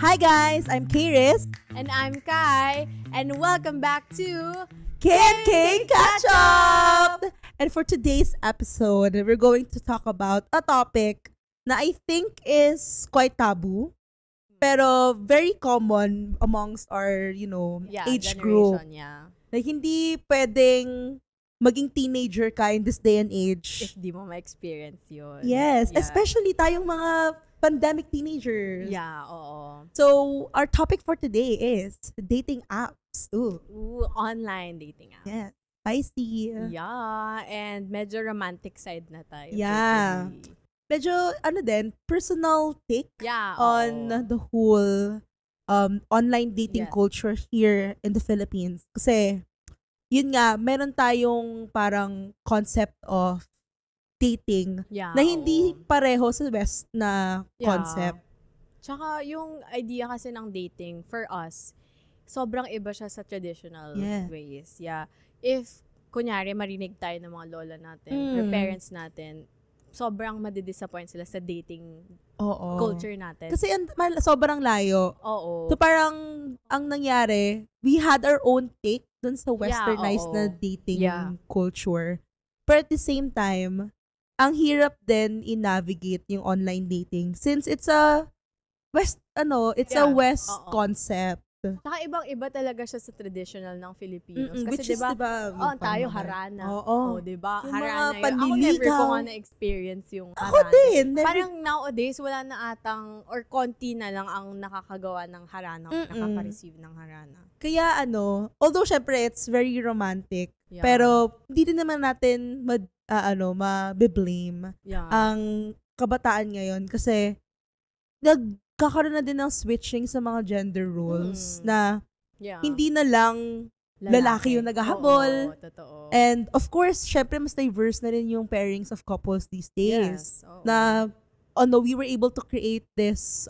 Hi guys, I'm Kairis. And I'm Kai, and welcome back to K Catch Up! And for today's episode, we're going to talk about a topic na I think is quite taboo, pero very common amongst our, age group. Yeah. Like, hindi pwedeng maging teenager ka in this day and age. If di mo ma-experience yun. Yes, Yeah. especially tayong mga pandemic teenagers. Yeah, oo. So, our topic for today is dating apps. Ooh. Online dating app. Yeah. Spicy. Yeah, and medyo romantic side na tayo. Yeah. Basically. Medyo, personal take Yeah, on oo. the whole online dating Yes. culture here in the Philippines. Kasi, yun nga, meron tayong parang concept of dating Yeah, na hindi oo. pareho sa West na Yeah. concept. Tsaka yung idea kasi ng dating, for us, sobrang iba siya sa traditional Yeah. ways. Yeah. If, kunyari, marinig tayo ng mga lola natin or parents natin, sobrang madidisappoint sila sa dating Oo. culture natin. Kasi sobrang layo. Oo. So parang ang nangyari, we had our own take dun sa westernized oo. na dating Yeah. culture. But at the same time, ang hirap din i-navigate yung online dating since it's a West a Yeah. West Oo. concept. Saka ibang-iba talaga siya sa traditional ng Filipinos. Kasi Which is, diba, diba, yung tayo paano- harana. Oo. Diba? Yung mga Harana yun. Ako panliligaw. never ko nga na-experience yung Ako harana. din. Never. Parang nowadays, wala na atang, or konti na lang ang nakakagawa ng harana, nakaka-receive ng harana. Kaya although syempre it's very romantic, Yeah. pero hindi din naman natin mabiblame Yeah. ang kabataan ngayon kasi nagkakaroon na din ng switching sa mga gender roles na Yeah. hindi na lang lalaki yung naghahabol. Oo, totoo. And of course, syempre mas diverse na rin yung pairings of couples these days. Yes. Oo. Na we were able to create this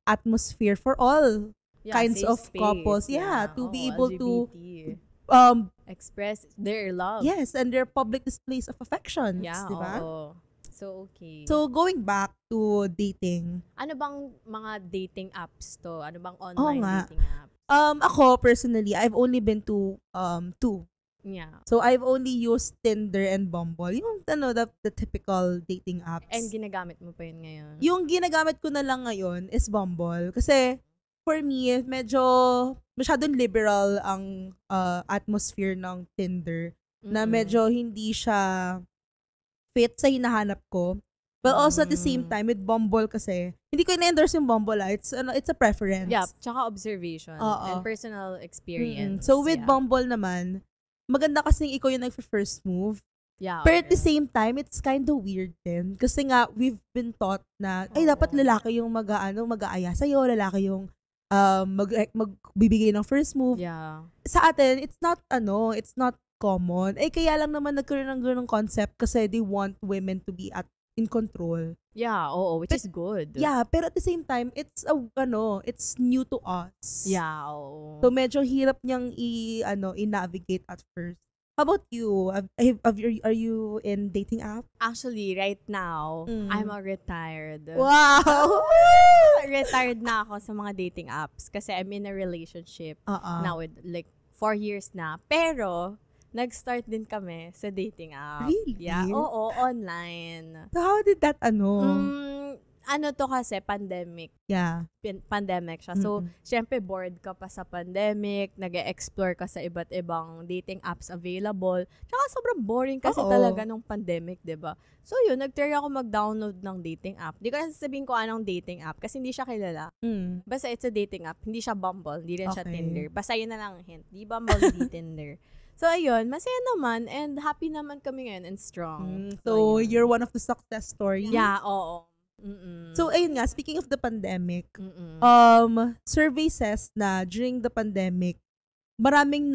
atmosphere for all Yeah, kinds safe of space. couples. Yeah, to be able to LGBT. Express their love. yes, and their public displays of affections, Yeah, di ba? oo. So, okay. So going back to dating, ano bang mga dating apps to? Ano bang Oo online nga. dating app? ako personally, I've only been to two. Yeah. So I've only used Tinder and Bumble. Yung the typical dating apps. And ginagamit mo pa yun ngayon? Yung ginagamit ko na lang ngayon is Bumble kasi for me, medyo masyadong liberal ang atmosphere ng Tinder na medyo hindi siya fit sa hinahanap ko. But also at the same time, with Bumble kasi, hindi ko ina-endorse yung Bumble. It's a preference. Yeah, tsaka observation Oo. and personal experience. So with yeah. Bumble naman, maganda kasi ikaw yung nag-first move. Yeah, But at the okay. same time, it's kind of weird din. Kasi nga, we've been taught na, ay, dapat lalaki yung mag-aaya sa'yo, lalaki yung magbibigay ng first move. Yeah. Sa atin, it's not common. Kaya lang naman nagkaroon ng ganung concept kasi they want women to be in control. Yeah, oo, which is good. Yeah, pero at the same time, it's new to us. Yeah, oo. So medyo hirap niyang i-navigate at first. How about you? Are you in dating app? Actually, right now, I'm a retired. Wow! Retired na ako sa mga dating apps kasi I'm in a relationship now with like 4 years na. Pero, nag-start din kami sa dating app. Really? Yeah, oo, online. So how did that Ano to kasi, pandemic. Yeah. Pandemic siya. So, syempre, bored ka pa sa pandemic, nag-explore ka sa iba't ibang dating apps available. Tsaka sobrang boring kasi Oo. talaga nung pandemic, 'di ba? So, yun, nag-try ako mag-download ng dating app. Di ko na sasabihin ko anong dating app kasi hindi siya kilala. Basta it's a dating app. Hindi siya Bumble, hindi rin siya Okay. Tinder. Basta yun na lang ang hint. Di Bumble, di Tinder. So, ayun, masaya naman and happy naman kami ngayon and strong. So ayun. you're one of the success stories. Yeah, oo. So ayun nga, speaking of the pandemic, survey says na during the pandemic, maraming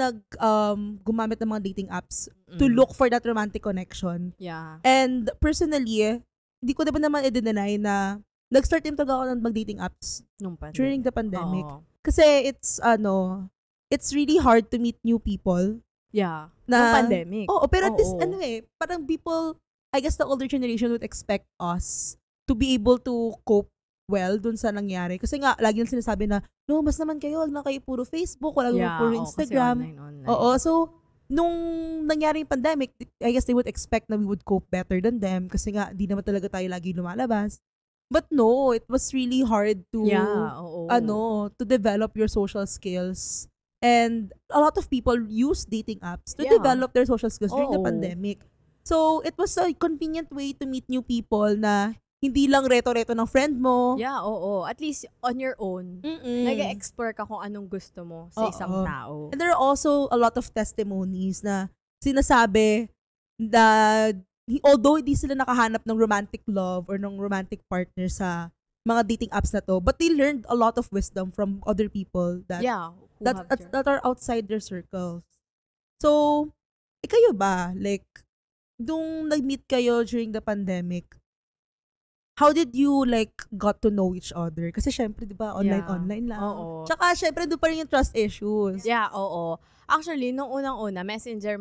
gumamit ng mga dating apps to look for that romantic connection. Yeah. And personally, hindi ko naman i-deny na nag-start din talaga ako ng mag-dating apps Nung pandemic. during the pandemic. Oo. Kasi it's really hard to meet new people. Yeah. Na, Nung pandemic. Oo, pero at this, Oo. parang people, I guess the older generation would expect us to be able to cope well dun sa nangyari. Kasi nga, lagi nang sinasabi na, no, mas naman kayo, wag na kayo puro Facebook, wala naman puro Instagram. Online. Oo, so, nung nangyari yung pandemic, I guess they would expect na we would cope better than them kasi nga, di naman talaga tayo lagi lumalabas. But no, it was really hard to, to develop your social skills. And a lot of people use dating apps to develop their social skills during the pandemic. So, it was a convenient way to meet new people na hindi lang reto-reto ng friend mo. Yeah, oo. At least on your own, nag-explore ka kung anong gusto mo sa isang tao. And there are also a lot of testimonies na sinasabi na although hindi sila nakahanap ng romantic love or ng romantic partner sa mga dating apps na to, but they learned a lot of wisdom from other people that are outside their circles. So, kayo ba? Like, nung nag-meet kayo during the pandemic, how did you like got to know each other? Kasi syempre, di ba, online lang. Oo. Tsaka syempre, doon pa rin yung trust issues. Yeah, oo. Actually, nung unang-una, messenger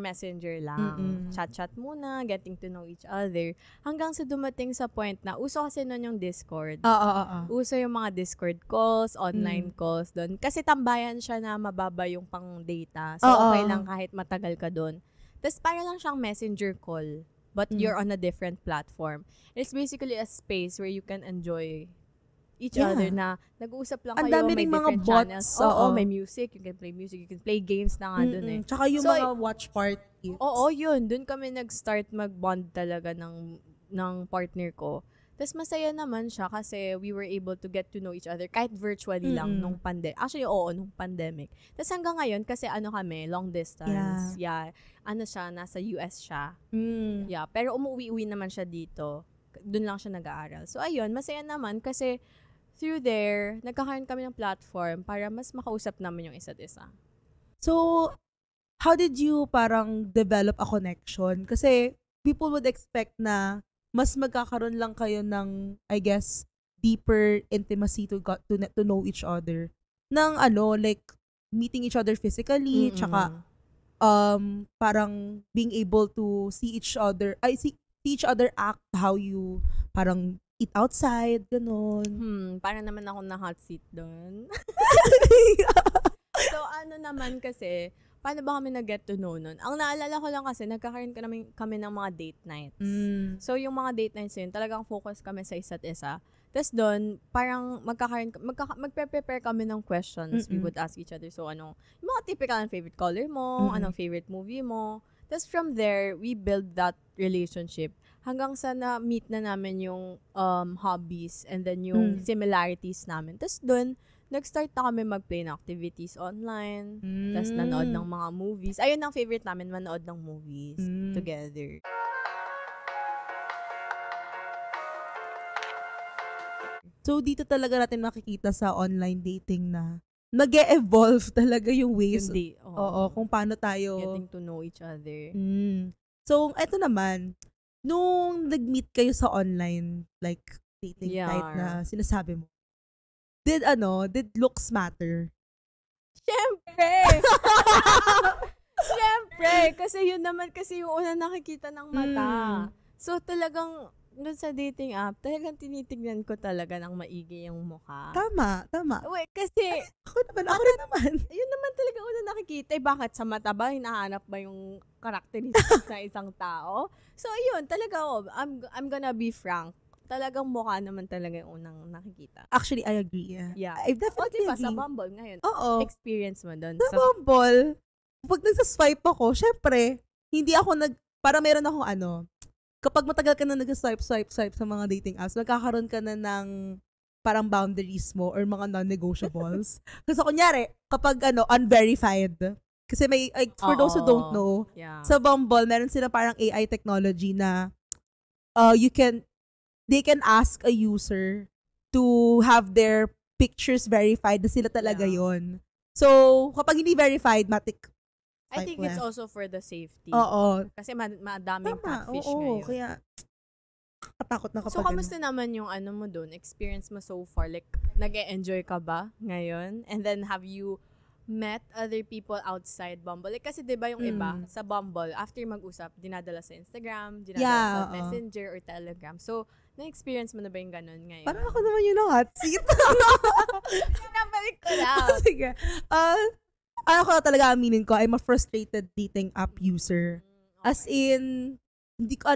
lang. Chat-chat muna, getting to know each other. Hanggang sa dumating sa point na, uso kasi nun yung Discord. Uso yung mga Discord calls, online calls doon. Kasi tambayan siya na mababa yung pang data. So, okay lang kahit matagal ka doon. Tapos, para lang siyang messenger call. But you're on a different platform. It's basically a space where you can enjoy each other na nag-uusap lang kayo, may different mga channels. bots. Oo, may music, you can play music, you can play games na nga dun eh. Tsaka yung mga watch parties. Oo, yun. Dun kami nag-start mag-bond talaga ng partner ko. Tapos masaya naman siya kasi we were able to get to know each other kahit virtually lang nung pandemic. Actually, nung pandemic. Tapos hanggang ngayon, kasi kami, long distance. Yeah. Siya, nasa US siya. Yeah, pero umuwi-uwi naman siya dito. Doon lang siya nag-aaral. So, ayun, masaya naman kasi through there, nagkakaroon kami ng platform para mas makausap naman yung isa't isa. So, how did you parang develop a connection? Kasi people would expect na mas magkakaroon lang kayo ng, I guess, deeper intimacy to know each other. Ng like, meeting each other physically, tsaka parang being able to see each other act how you parang eat outside, ganun. Parang naman ako na hot seat doon. So, naman kasi, paano ba kami nag-get to know nun? Ang naalala ko lang kasi, nagkakaroon kami ng mga date nights. So, yung mga date nights yun, talagang focus kami sa isa't isa. Tapos doon, parang magpe-prepare kami ng questions we would ask each other. So, yung mga typical ng favorite color mo, anong favorite movie mo. Tapos from there, we build that relationship hanggang sa na-meet na namin yung hobbies and then yung similarities namin. Tapos doon, nag-start na kami mag-play ng activities online. Tapos nanood ng mga movies. Ayun ang favorite namin, manood ng movies together. So, dito talaga natin makikita sa online dating na nag-e-evolve talaga yung ways. Kung paano tayo getting to know each other. So, eto naman, nung nag-meet kayo sa online, like, dating site na sinasabi mo, did looks matter? Siyempre! Siyempre! Kasi yun naman kasi yung una nakikita ng mata. So, talagang, doon sa dating app, talagang tinitignan ko talaga ng maigi yung mukha. Tama. Wait, kasi... Ako naman. Yun naman talaga una nakikita. Bakit sa mata ba? Hinahanap ba yung characteristics ng isang tao? So, yun, talaga I'm gonna be frank. Talagang mukha naman talaga yung unang nakikita. Actually, I agree. Yeah. I definitely diba, sa Bumble ngayon, experience mo doon. Sa Bumble, pag nagsaswipe ako, syempre, hindi ako para meron akong kapag matagal ka na nag-swipe sa mga dating apps, magkakaroon ka na ng parang boundaries mo or mga non-negotiables. Kasi kunyari, kapag unverified, kasi may, for those who don't know, sa Bumble, meron sila parang AI technology na they can ask a user to have their pictures verified na sila talaga yon. So, kapag hindi verified, I think it's also for the safety. Oo. Kasi madaming catfish ngayon. Kaya katakot na kapag So, kamusta naman yung mo doon? Experience mo so far? Like, nag-e-enjoy ka ba ngayon? And then, have you met other people outside Bumble? Like, kasi diba yung iba, sa Bumble, after mag-usap, dinadala sa Instagram, dinadala sa Messenger or Telegram. So, na-experience mo na ba yung ganun ngayon? Parang ako naman yun ang hot seat. Nabalik ko lang. Sige. Ako talaga aminin ko, I'm a frustrated dating app user. Okay. As in, hindi ko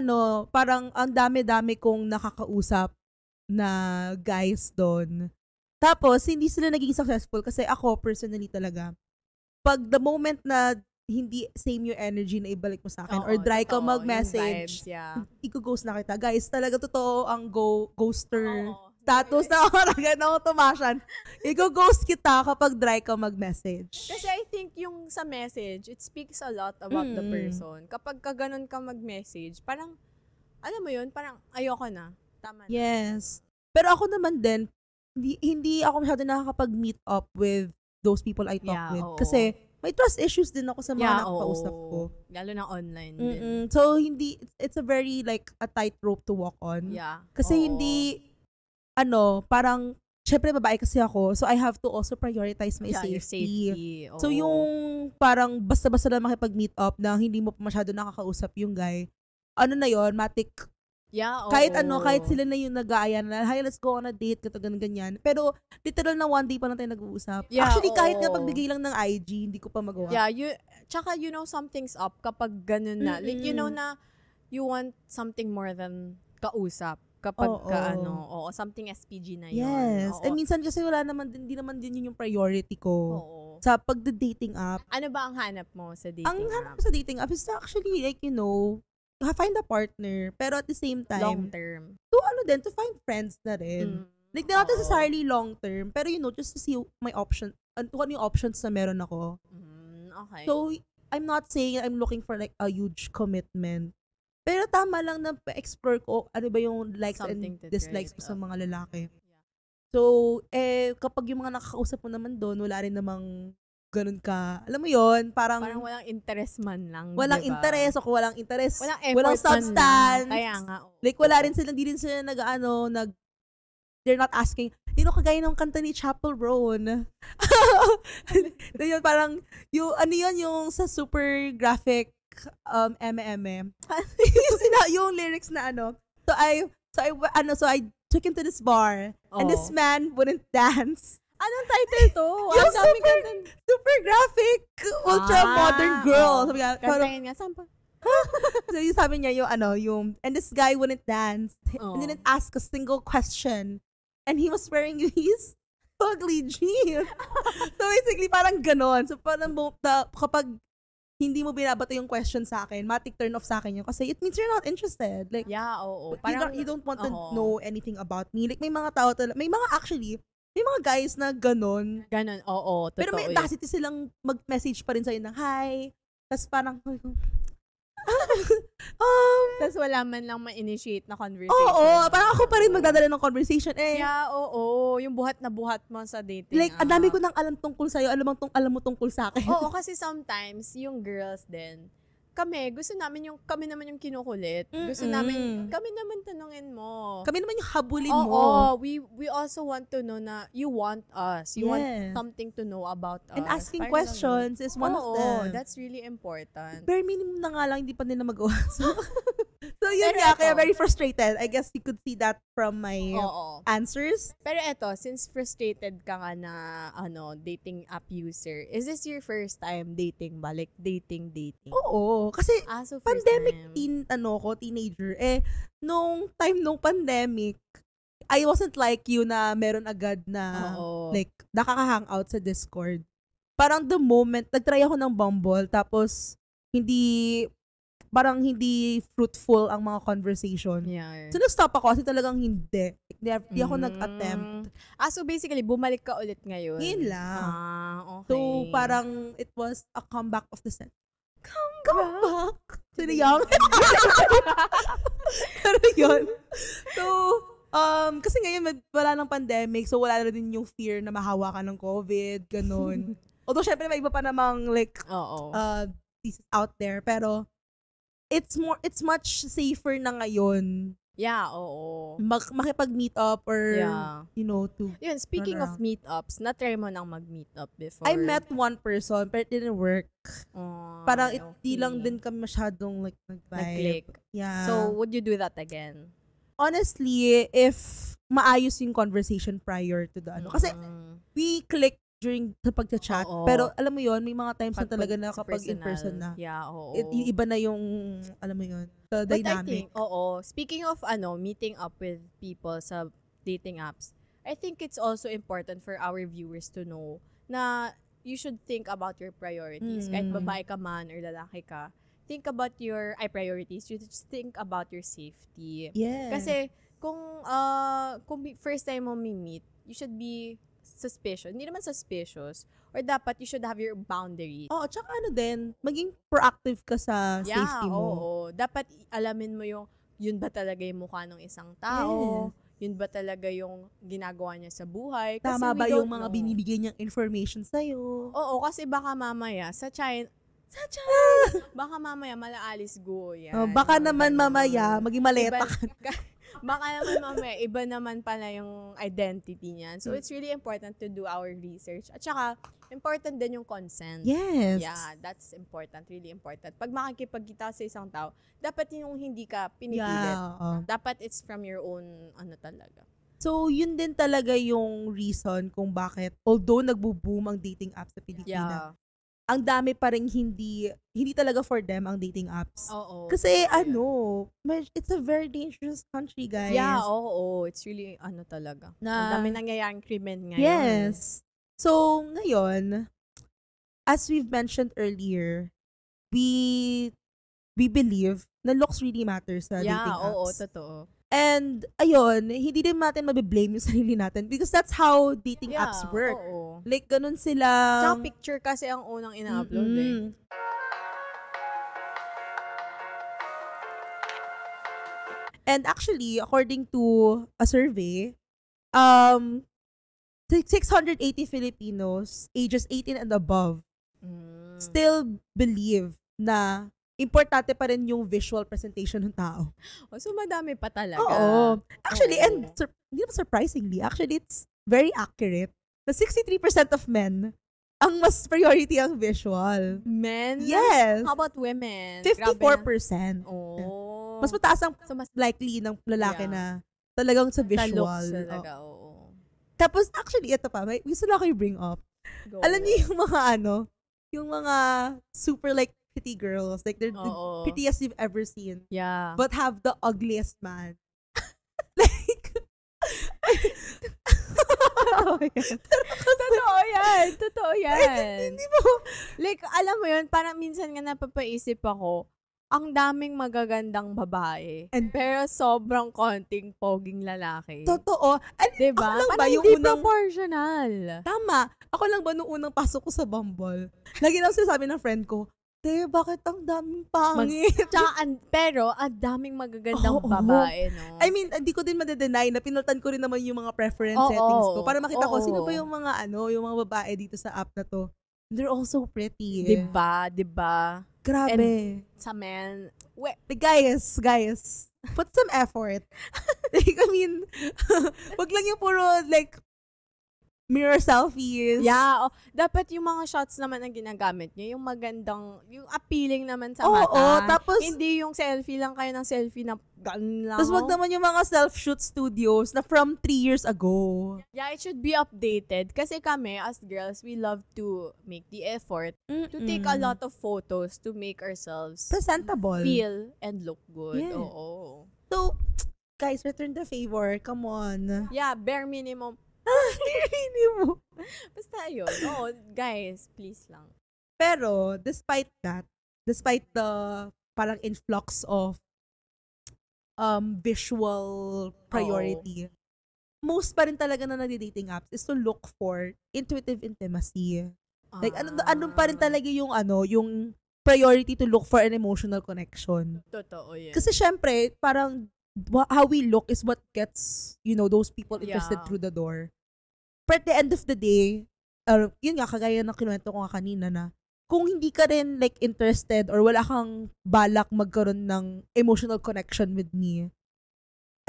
parang ang dami-dami kong nakakausap na guys doon. Tapos, hindi sila naging successful kasi ako, personally talaga, pag the moment na hindi same yung energy na ibalik mo sa akin or dry ka mag-message, i-ghost na kita. Guys, talaga totoo ang ghoster status na agad na automasan. I-ghost kita kapag dry ka mag-message. Kasi I think yung sa message, it speaks a lot about the person. Kapag ka ganun ka mag-message, parang, alam mo yun, parang ayoko na. Tama na. Yes. Pero ako naman din, hindi ako masyado nakakapag-meet up with those people I talk with. Kasi may trust issues din ako sa mga nakakausap ko. Lalo na online din. So, it's a very like a tightrope to walk on. Yeah. Kasi hindi, parang, syempre babae kasi ako, so I have to also prioritize my safety. So, yung parang basta-basta na makipag-meet up na hindi mo masyado nakakausap yung guy, na yun, matik. Yeah, kahit sila na yung nag-aaya na, hi, let's go on a date, ganyan. Pero, literal na one day pa lang tayo nag-uusap. Yeah, actually, kahit nga pagbigay lang ng IG, hindi ko pa magawa. Yeah, tsaka you know something's up kapag ganun na. Like, you know na you want something more than kausap. Kapag something SPG na yun. Yes. And minsan kasi hindi naman din yun yung priority ko. Sa pagda-dating app. Ano ba ang hanap mo sa dating app? Ang hanap ko sa dating app is actually like, find a partner, pero at the same time, long term. To find friends na rin. Like, not necessarily long term, pero just to see my option, kung ano yung options na meron ako. Okay. So, I'm not saying I'm looking for like a huge commitment. Pero tama lang na explore ko ano ba yung likes and dislikes ko sa mga lalaki. Yeah. So, kapag yung mga nakakausap mo naman doon, wala rin namang ganun ka. Alam mo yon, parang walang interest man lang. Walang diba? interest, o walang interest. Walang effort, walang substance. Kaya nga. Like, wala rin sila, hindi rin sila they're not asking, kagaya ng kanta ni Chapel Roan. Yun, parang, yung sa super graphic, yung lyrics na So I took him to this bar, and this man wouldn't dance. Anong title to? Yung super graphic, ultra modern girl. Sabi nga, kantahin nga, saan pa? So yung sabi niya, and this guy wouldn't dance, and didn't ask a single question, and he was wearing these ugly jeans. So basically, parang ganon. So parang kapag hindi mo binabato yung question sa akin, matik turn off sa akin yun. Kasi it means you're not interested. Like, Parang, you don't want to know anything about me. Like, may mga tao may mga guys na ganon. Ganon, totoo. Pero may audacity silang mag-message pa rin sa'yo ng hi. Tapos parang, tapos wala man lang ma-initiate na conversation. Parang ako pa rin magdadala ng conversation. Yeah, yung buhat na buhat mo sa dating. Like, ang dami ko nang alam tungkol sa'yo, alam mo tungkol sa akin. Kasi sometimes, yung girls din, gusto namin kami naman yung kinukulit. Gusto namin, kami naman tanungin mo. Kami naman yung habulin mo. We also want to know na you want us. You want something to know about us. And asking questions is one of them. That's really important. Bare minimum na nga lang, hindi pa nila magawa. So yun nga, kaya very frustrated. I guess you could see that from my answers. Pero eto, since frustrated ka nga na dating app user, is this your first time dating ba? Like dating? Oo. Kasi so pandemic teenager. Nung time nung pandemic, I wasn't like you na meron agad na like nakaka-hangout sa Discord. Parang the moment, nag-try ako ng Bumble, tapos hindi fruitful ang mga conversation. Yeah. So, nag-stop ako kasi talagang hindi. Hindi ako nag-attempt. So basically, bumalik ka ulit ngayon? Yun lang. Okay. So, parang it was a comeback of the set. Comeback? Sino young? Pero yun. So, kasi ngayon, wala ng pandemic, so wala na din yung fear na mahawa ka ng COVID, ganun. Although, syempre, may iba pa namang, like, thesis out there, pero, it's much safer na ngayon Yeah, oo. Makipag-meet up or, Yeah. to Yun, speaking of run around. meetups, na-try mo nang mag-meet up before? I met one person, but it didn't work. Parang hindi lang din kami masyadong like nag-vibe. Nag-click. Yeah. So, would you do that again? Honestly, if maayos yung conversation prior to the Kasi we click during sa pagcha-chat. Oo. Pero alam mo yon, may mga times na talaga na sa kapag in person na. Yeah, oo. Iba na yung, alam mo yon, the But dynamic. I think, speaking of meeting up with people sa dating apps, I think it's also important for our viewers to know na you should think about your priorities. Kahit babae ka man or lalaki ka, think about your priorities. You just think about your safety. Yes. Kasi kung first time mo meet, you should be suspicious. Hindi naman suspicious. Or dapat you should have your boundaries. Tsaka din, maging proactive ka sa safety mo. Oo. Dapat alamin mo yun ba talaga yung mukha ng isang tao? Yes. Yun ba talaga yung ginagawa niya sa buhay? Kasi Tama ba yung mga binibigay niyang information sa'yo? Oo, kasi baka mamaya sa China, baka mamaya malaalis go yan. Baka naman mamaya, maging maleta ka. Baka naman mamaya, iba naman pala yung identity niyan. So, it's really important to do our research. At saka, important din yung consent. Yes. Yeah, that's important. Really important. Pag makikipagkita sa isang tao, dapat yung hindi ka pinipilit. Yeah, Dapat it's from your own, talaga. So, yun din talaga yung reason kung bakit, although nagbo-boom ang dating apps sa Pilipinas, ang dami pa rin hindi talaga for them ang dating apps. Oo. Kasi it's a very dangerous country, guys. Yeah, oo. It's really, talaga. Ang dami nangyayaring krimen ngayon. Yes. So, ngayon, as we've mentioned earlier, we believe na looks really matters sa dating apps. Yeah, oo, totoo. And, ayun, hindi din natin mabiblame yung sarili natin because that's how dating apps work. Oo. Like, ganun sila. Tsaka picture kasi ang unang ina-upload eh. And actually, according to a survey, 680 Filipinos ages 18 and above still believe na importante pa rin yung visual presentation ng tao. So, madami pa talaga. Oo. Actually, and hindi naman surprisingly, actually, it's very accurate na 63% of men ang mas priority ang visual. Men? Yes. How about women? 54%. Oh. Mas mataas ang So, mas likely ng lalaki na talagang sa visual. looks talaga, oo. Tapos, actually, ito pa, may gusto lang kayo bring up. Go. Alam niyo yung mga yung mga super like pretty girls, like they're the prettiest you've ever seen. Yeah. But have the ugliest man. Like, Totoo yan. Hindi mo. Like, alam mo yun, parang minsan nga napapaisip ako, ang daming magagandang babae. Pero sobrang konting poging lalaki. Totoo. Diba? Ako lang ba parang yung hindi unang proportional. Tama. Ako lang ba nung unang pasok ko sa Bumble? Lagi na sinasabi ng friend ko, bakit ang daming pangit? Pero, ang daming magagandang babae, no? I mean, hindi ko din madedenay na pinaltan ko rin naman yung mga preference settings ko para makita ko sino ba yung mga yung mga babae dito sa app na to. They're all so pretty. Diba? Grabe. And sa men, guys, put some effort. Like, I mean, wag lang yung puro like mirror selfies. Yeah. Dapat yung mga shots naman ang ginagamit nyo, yung magandang, yung appealing naman sa mata. Oo, tapos hindi yung selfie lang kayo ng selfie na ganun lang. Tapos wag naman yung mga self-shoot studios na from 3 years ago. Yeah, it should be updated. Kasi kami, as girls, we love to make the effort to take a lot of photos to make ourselves presentable, feel and look good. Yeah. Oo. So, guys, return the favor. Come on. Yeah, bare minimum. Basta yun. Oo, guys, please lang. Pero, despite the parang influx of visual priority, most pa rin talaga na nagdi-dating apps is to look for intuitive intimacy. Like, ano pa rin talaga yung yung priority to look for an emotional connection. Totoo yan. Kasi syempre, parang how we look is what gets, those people interested through the door. But at the end of the day, yun nga, kagaya ng kinuwento ko nga kanina na, kung hindi ka rin like interested or wala kang balak magkaroon ng emotional connection with me,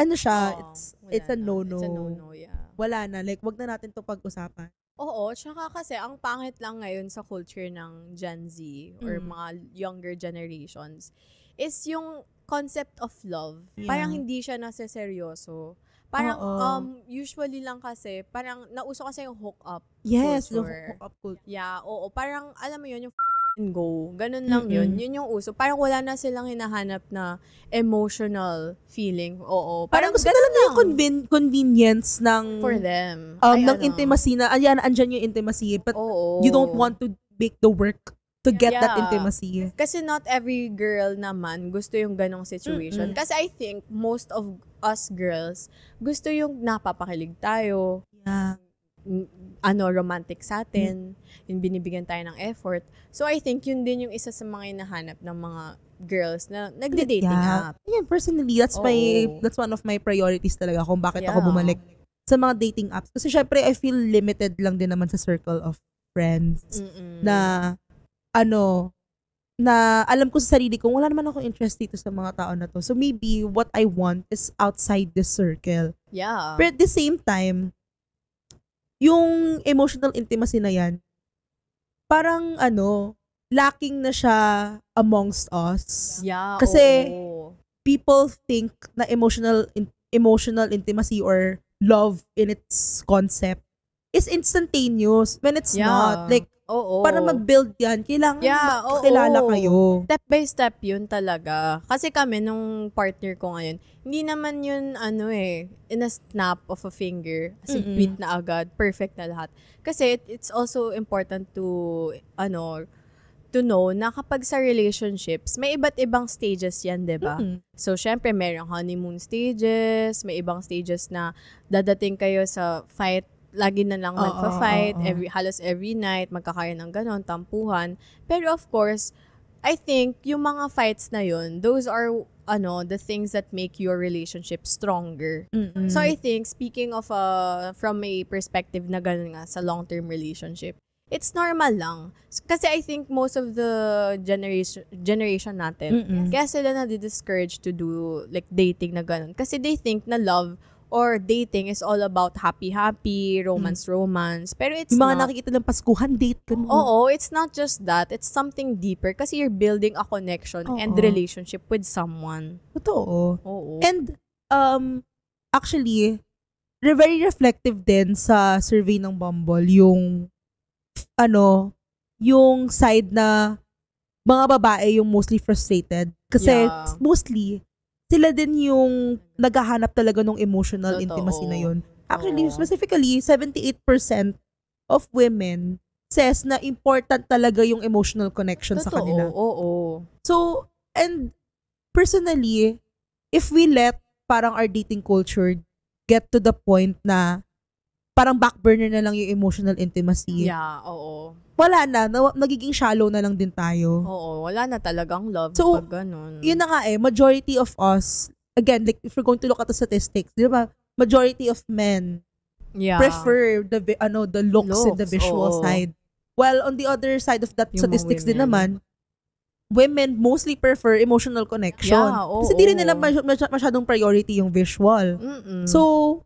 ano siya, Oo, it's a wala na. no-no. It's a no-no, yeah. Wala na. Like, wag na natin to pag-usapan. Oo, tsaka kasi ang pangit lang ngayon sa culture ng Gen Z or mga younger generations is yung concept of love. Yeah. Parang hindi siya naseseryoso. Parang, Oo. usually lang kasi, parang nauso kasi yung hook-up Yes, the culture. hook-up culture. Yeah, oo. Parang, alam mo yun, yung and go. Ganun lang yun. Yun yung uso. Parang wala na silang hinahanap na emotional feeling. Oo. Parang gusto na lang yung convenience ng for them. ng intimacy na, andyan yung intimacy, but you don't want to make the work to get that intimacy. Kasi not every girl naman gusto yung ganong situation. Kasi I think most of us girls gusto yung napapakilig tayo. Yeah. Romantic sa atin, yung binibigyan tayo ng effort. So, I think yun din yung isa sa mga hinahanap ng mga girls na nagde-dating app. Yeah, personally, that's one of my priorities talaga kung bakit ako bumalik sa mga dating apps. Kasi syempre, I feel limited lang din naman sa circle of friends na alam ko sa sarili ko, wala naman ako interest dito sa mga tao na to. So, maybe what I want is outside this circle. Yeah. But at the same time, yung emotional intimacy na yan, parang lacking na siya amongst us. Yeah. Kasi people think na emotional intimacy or love in its concept is instantaneous when it's not. Like, para mag-build yan, kailangan makakilala kayo. Step by step yun talaga. Kasi kami, nung partner ko ngayon, hindi naman yun, in a snap of a finger, as in tweet na agad, perfect na lahat. Kasi it's also important to know na kapag sa relationships, may iba't ibang stages yan, diba? So, syempre, mayroong honeymoon stages, may ibang stages na dadating kayo sa fight, lagi na lang magpa-fight, halos every night, magkakaroon ng ganon, tampuhan. Pero of course, I think, yung mga fights na yun, those are, the things that make your relationship stronger. So I think, speaking of, from a perspective na ganon nga, sa long-term relationship, it's normal lang. Kasi I think most of the generation natin, kaya sila na-discourage to do, like, dating na ganon. Kasi they think na love or dating is all about happy-happy, romance. Pero it's yung mga not. nakikita ng Paskuhan date. Ganun. Oo, it's not just that. It's something deeper kasi you're building a connection and relationship with someone. Totoo. Oo. And, actually, very reflective din sa survey ng Bumble, yung side na mga babae yung mostly frustrated. Kasi, mostly, sila din yung naghahanap talaga ng emotional intimacy na yun. Actually, specifically, 78% of women says na important talaga yung emotional connection sa kanila. Oo. So, and personally, if we let parang our dating culture get to the point na parang back burner na lang yung emotional intimacy. Yeah, oo. Wala na, nagiging shallow na lang din tayo. Oo, wala na talagang love so, pag ganun. Yun na nga majority of us, again, like if we're going to look at the statistics, di ba, majority of men prefer the looks and the visual side. While on the other side of that yung statistics din naman, women mostly prefer emotional connection. Yeah, kasi di rin nila masyadong priority yung visual. So,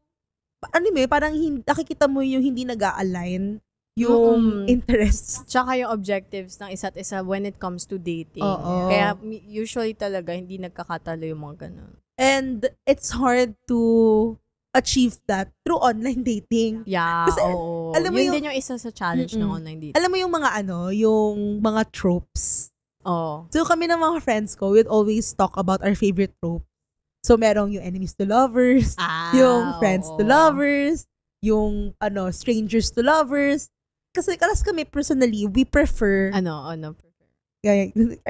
parang nakikita mo yung hindi nag-a-align yung interests. Tsaka yung objectives ng isa't isa when it comes to dating. Kaya usually talaga hindi nagkakatalo yung mga ganun. And it's hard to achieve that through online dating. Yeah, kasi, alam mo yun din yung isa sa challenge ng online dating. Alam mo yung mga yung mga tropes. So kami ng mga friends ko, we'd always talk about our favorite trope. So merong yung enemies to lovers, yung friends to lovers, yung strangers to lovers. Kasi kami personally, we prefer... Are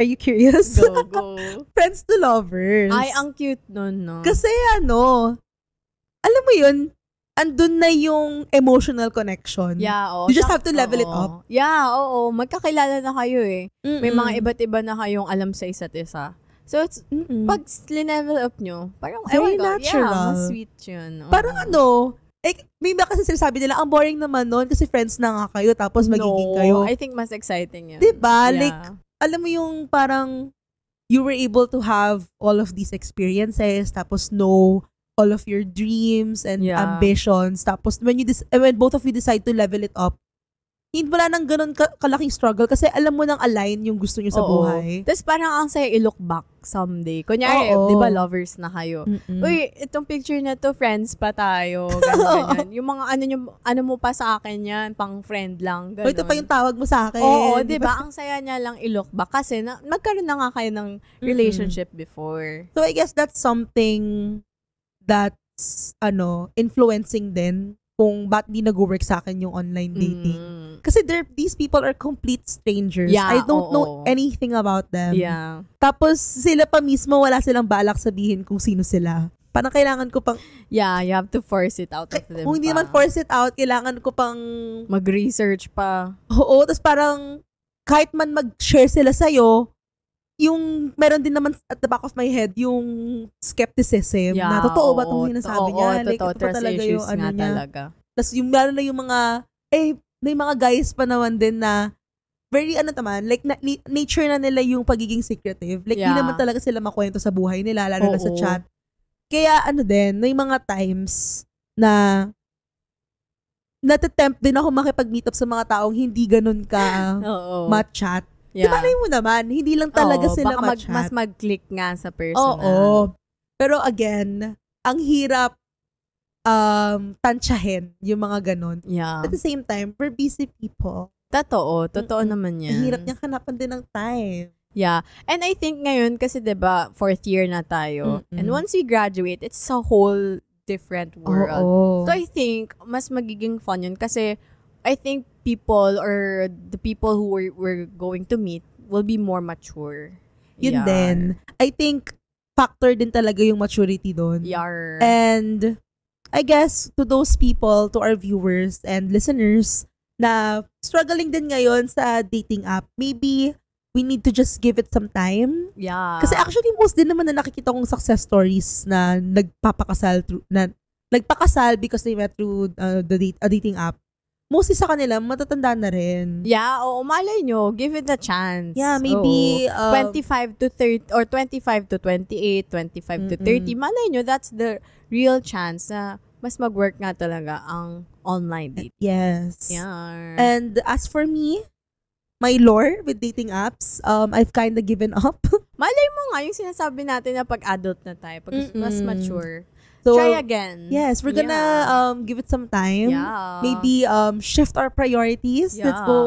you curious? Go. Friends to lovers. Ay, ang cute nun, no? Kasi alam mo yun, andun na yung emotional connection. Yeah, You just have to level it up. Yeah, magkakilala na kayo eh. May mga iba't iba na kayong alam sa isa't isa. So, it's, pag level up nyo, parang, very natural. Mas sweet yun. Parang may kasi sinasabi nila, ang boring naman nun kasi friends na nga kayo tapos magiging kayo. I think mas exciting yun. Diba? Yeah. Like, alam mo yung parang you were able to have all of these experiences tapos know all of your dreams and ambitions. Tapos, when both of you decide to level it up, hindi wala nang ganun kalaking struggle kasi alam mo nang align yung gusto nyo sa buhay. Tapos parang ang saya i-look back someday. Kunyari, di ba lovers na kayo? Uy, itong picture na to, friends pa tayo. Ganyan. Yung mga ano mo pa sa akin yan, pang friend lang. Ganun. Ito pa yung tawag mo sa akin. Oo, di ba? Ang saya niya lang i-look back kasi magkaroon na nga kayo ng relationship before. So I guess that's something that's influencing din kung ba't di nag-work sa akin yung online dating. Kasi these people are complete strangers. Yeah, I don't know anything about them. Yeah. Tapos sila pa mismo, wala silang balak sabihin kung sino sila. Parang kailangan ko pang... Yeah, you have to force it out of them Kung hindi naman force it out, kailangan ko pang... mag-research pa. Oo, tapos parang kahit man mag-share sila sa'yo, yung meron din naman at the back of my head yung skepticism na totoo ba itong sinasabi niya? Like, ito pa talaga yung ano niya. Tapos yung lalo na yung mga may mga guys pa naman din na very like nature na nila yung pagiging secretive. Like di naman talaga sila makwento sa buhay nila, lalo na sa chat. Kaya din, may mga times na natatempt din ako makipag-meet up sa mga taong hindi ganun ka ma-chat. Yeah. Malay mo naman, hindi lang talaga sila ma-chat. Mas mag-click nga sa personal. Oo. Pero again, ang hirap tansyahin yung mga ganun. Yeah. At the same time, we're busy people. Totoo naman yan. Ang hirap niyang hanapan din ng time. Yeah. And I think ngayon, kasi diba, 4th year na tayo. And once we graduate, it's a whole different world. So I think, mas magiging fun yun. Kasi, I think people or the people who we're going to meet will be more mature. Yun din. I think, factor din talaga yung maturity doon. And, I guess, to those people, to our viewers and listeners na struggling din ngayon sa dating app, maybe we need to just give it some time. Yeah. Kasi actually, most din naman na nakikita kong success stories na nagpakasal because they met through a dating app. Mostly sa kanila, matatanda na rin. Yeah, malay nyo, give it a chance. Yeah, maybe 25 to 30 or 25 to 28, 25 to 30. Malay nyo, that's the real chance na mas mag-work nga talaga ang online dating. Yes. Yeah. And as for me, my lore with dating apps, I've kind of given up. Malay mo nga yung sinasabi natin na pag-adult na tayo, pag mas mature. So, try again. Yes, we're gonna give it some time. Yeah. Maybe shift our priorities. Yeah. Let's go.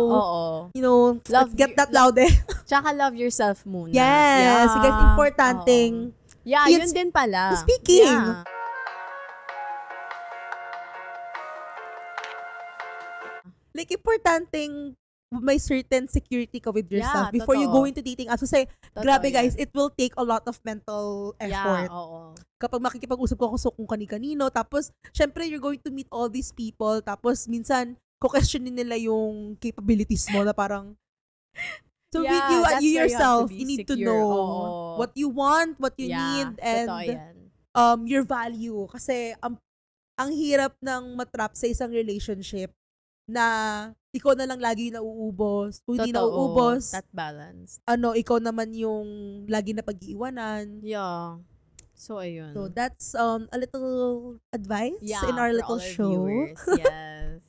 Let's get that loud eh. Tsaka love yourself muna. Yes. Yeah. Guys, importanteng. Yeah, yun din pala. Speaking. Yeah. Like, importanteng may certain security ka with yourself before you go into dating apps. Kasi, grabe guys, it will take a lot of mental effort. Yeah, Kapag makikipag-usap ko kung kani-kanino, tapos, syempre, you're going to meet all these people, tapos, minsan, questionin nila yung capabilities mo na parang, so, you yourself, you need to know what you want, what you need, and your value. Kasi, ang hirap ng matrap sa isang relationship na ikaw na lang lagi yung nauubos. Kung hindi nauubos, that balance. Ikaw naman yung lagi na pag-iiwanan. Yeah. So, ayun. So, that's a little advice in our little show. Viewers. Yes.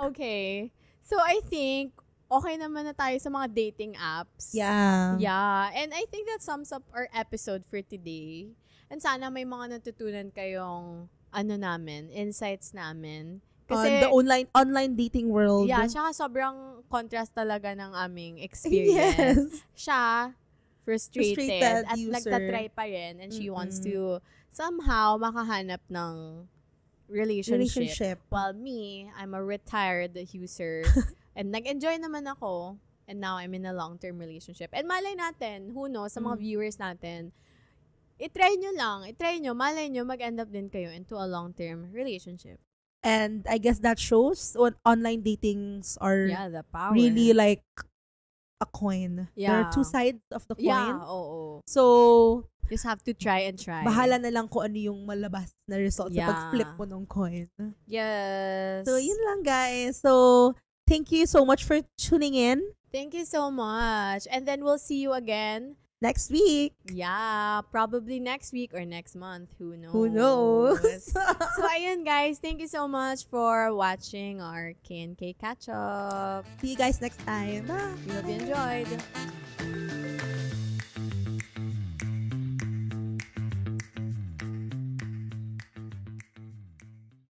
Okay. So, I think, okay naman na tayo sa mga dating apps. Yeah. Yeah. And I think that sums up our episode for today. And sana may mga natutunan kayong insights namin. Kasi the online dating world. Yeah, tsaka sobrang contrast talaga ng aming experience. Yes. Siya, frustrated at user. nagtatry pa rin and she wants to somehow makahanap ng relationship. While me, I'm a retired user and nag-enjoy naman ako and now I'm in a long-term relationship. And malay natin, who knows, sa mga viewers natin, i-try nyo, malay nyo, mag-end up din kayo into a long-term relationship. And I guess that shows when online datings are the power. really like a coin. Yeah. There are two sides of the coin. Yeah, oo. So, just have to try and try. Bahala na lang kung ano yung malabas na result sa pag-flip mo ng coin. Yes. So, yun lang guys. So, thank you so much for tuning in. Thank you so much. And then we'll see you again next week. Yeah, probably next week or next month. Who knows? Who knows? So, ayun guys. Thank you so much for watching our K&K Catch Up. See you guys next time. Bye! We hope you enjoyed.